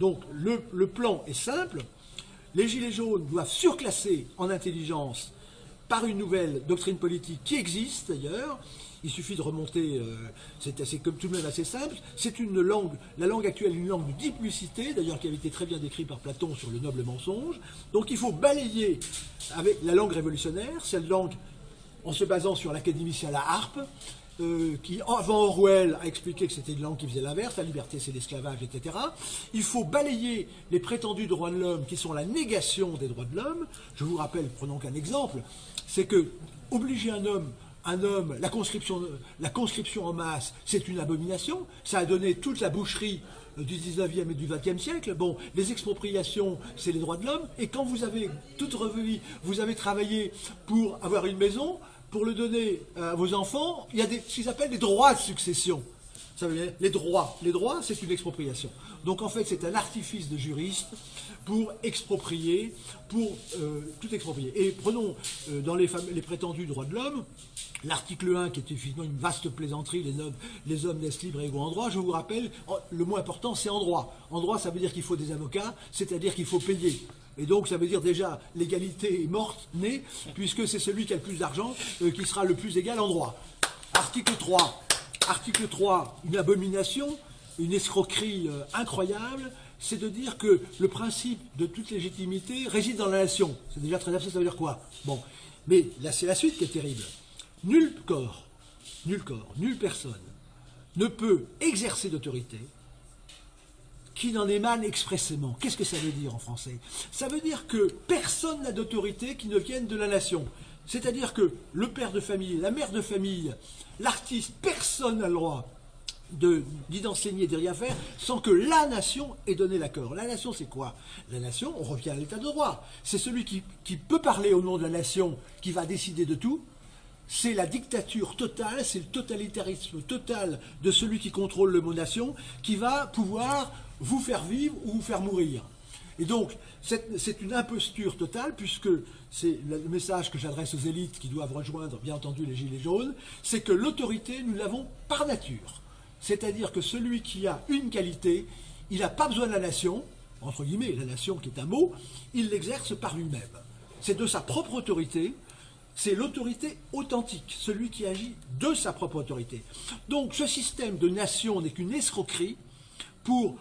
Donc le plan est simple. Les Gilets jaunes doivent surclasser en intelligence par une nouvelle doctrine politique qui existe d'ailleurs. Il suffit de remonter, c'est comme tout de même assez simple. C'est une langue, la langue actuelle, une langue de diplucité, d'ailleurs qui avait été très bien décrite par Platon sur le noble mensonge. Donc il faut balayer avec la langue révolutionnaire, cette langue en se basant sur l'académicien Laharpe, qui avant Orwell a expliqué que c'était une langue qui faisait l'inverse, la liberté c'est l'esclavage, etc. Il faut balayer les prétendus droits de l'homme qui sont la négation des droits de l'homme. Je vous rappelle, prenons qu'un exemple, c'est que obliger un homme, la conscription en masse, c'est une abomination. Ça a donné toute la boucherie du 19e et du 20e siècle. Bon, les expropriations, c'est les droits de l'homme. Et quand vous avez toute revue, vous avez travaillé pour avoir une maison, pour le donner à vos enfants, il y a ce qu'ils appellent des droits de succession. Ça veut dire les droits. Les droits, c'est une expropriation. Donc en fait, c'est un artifice de juriste pour exproprier, pour tout exproprier. Et prenons dans les prétendus droits de l'homme, l'article 1, qui est effectivement une vaste plaisanterie, les hommes naissent libres et égaux en droit. Je vous rappelle, le mot important, c'est en droit. En droit, ça veut dire qu'il faut des avocats, c'est-à-dire qu'il faut payer. Et donc, ça veut dire déjà, l'égalité est morte, née, puisque c'est celui qui a le plus d'argent qui sera le plus égal en droit. Article 3. Article 3, une abomination, une escroquerie incroyable, c'est de dire que le principe de toute légitimité réside dans la nation. C'est déjà très abstrait, ça veut dire quoi? Bon, mais là, c'est la suite qui est terrible. Nulle personne ne peut exercer d'autorité qui n'en émane expressément. Qu'est-ce que ça veut dire en français? Ça veut dire que personne n'a d'autorité qui ne vienne de la nation. C'est-à-dire que le père de famille, la mère de famille, l'artiste, personne n'a le droit d'enseigner, de rien faire, sans que la nation ait donné l'accord. La nation, c'est quoi? La nation, on revient à l'état de droit. C'est celui qui peut parler au nom de la nation, qui va décider de tout. C'est la dictature totale, c'est le totalitarisme total de celui qui contrôle le mot nation, qui va pouvoir vous faire vivre ou vous faire mourir. Et donc, c'est une imposture totale, puisque c'est le message que j'adresse aux élites qui doivent rejoindre, bien entendu, les Gilets jaunes, c'est que l'autorité, nous l'avons par nature. C'est-à-dire que celui qui a une qualité, il n'a pas besoin de la nation, entre guillemets, la nation qui est un mot, il l'exerce par lui-même. C'est de sa propre autorité, c'est l'autorité authentique, celui qui agit de sa propre autorité. Donc ce système de nation n'est qu'une escroquerie pour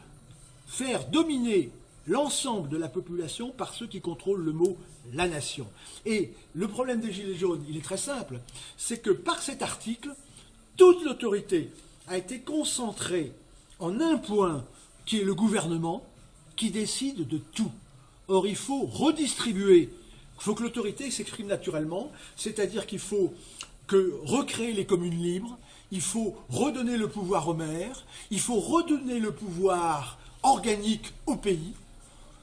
faire dominer l'ensemble de la population par ceux qui contrôlent le mot « la nation ». Et le problème des Gilets jaunes, il est très simple, c'est que par cet article, toute l'autorité a été concentrée en un point, qui est le gouvernement, qui décide de tout. Or, il faut redistribuer. Il faut que l'autorité s'exprime naturellement, c'est-à-dire qu'il faut recréer les communes libres, il faut redonner le pouvoir aux maires, il faut redonner le pouvoir organique au pays,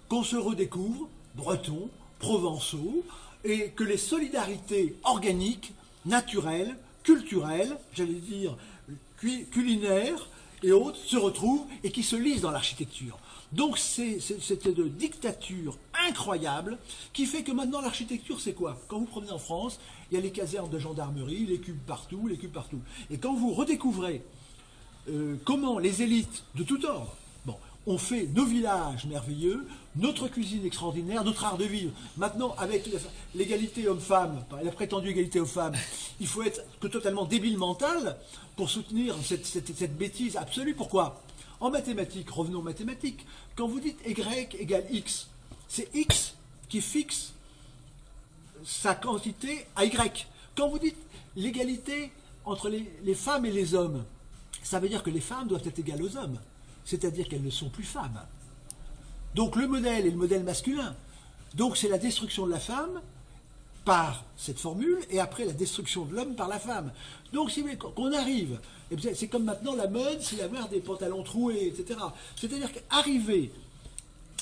qu'on se redécouvre, bretons, provençaux, et que les solidarités organiques, naturelles, culturelles, j'allais dire culinaires et autres, se retrouvent et qui se lisent dans l'architecture. Donc c'était de dictature incroyable qui fait que maintenant l'architecture c'est quoi? Quand vous promenez en France, il y a les casernes de gendarmerie, les cubes partout, Et quand vous redécouvrez comment les élites de tout ordre ont fait nos villages merveilleux, notre cuisine extraordinaire, notre art de vivre. Maintenant, avec l'égalité homme-femme, la prétendue égalité homme-femme, il faut être totalement débile mental pour soutenir cette bêtise absolue. Pourquoi? En mathématiques, revenons aux mathématiques, quand vous dites y égale x, c'est x qui fixe sa quantité à y. Quand vous dites l'égalité entre les femmes et les hommes, ça veut dire que les femmes doivent être égales aux hommes, c'est-à-dire qu'elles ne sont plus femmes. Donc le modèle est le modèle masculin. Donc c'est la destruction de la femme par cette formule, et après la destruction de l'homme par la femme. Donc si vous voulez qu'on arrive, c'est comme maintenant la mode, c'est l'avoir des pantalons troués, etc. C'est-à-dire qu'arriver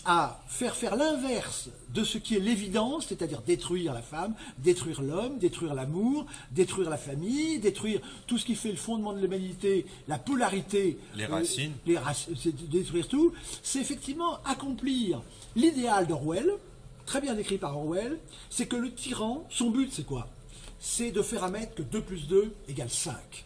à faire l'inverse de ce qui est l'évidence, c'est-à-dire détruire la femme, détruire l'homme, détruire l'amour, détruire la famille, détruire tout ce qui fait le fondement de l'humanité, la polarité, les racines, détruire tout, c'est effectivement accomplir l'idéal d'Orwell, très bien décrit par Orwell, c'est que le tyran, son but c'est quoi? C'est de faire admettre que 2 plus 2 égale 5.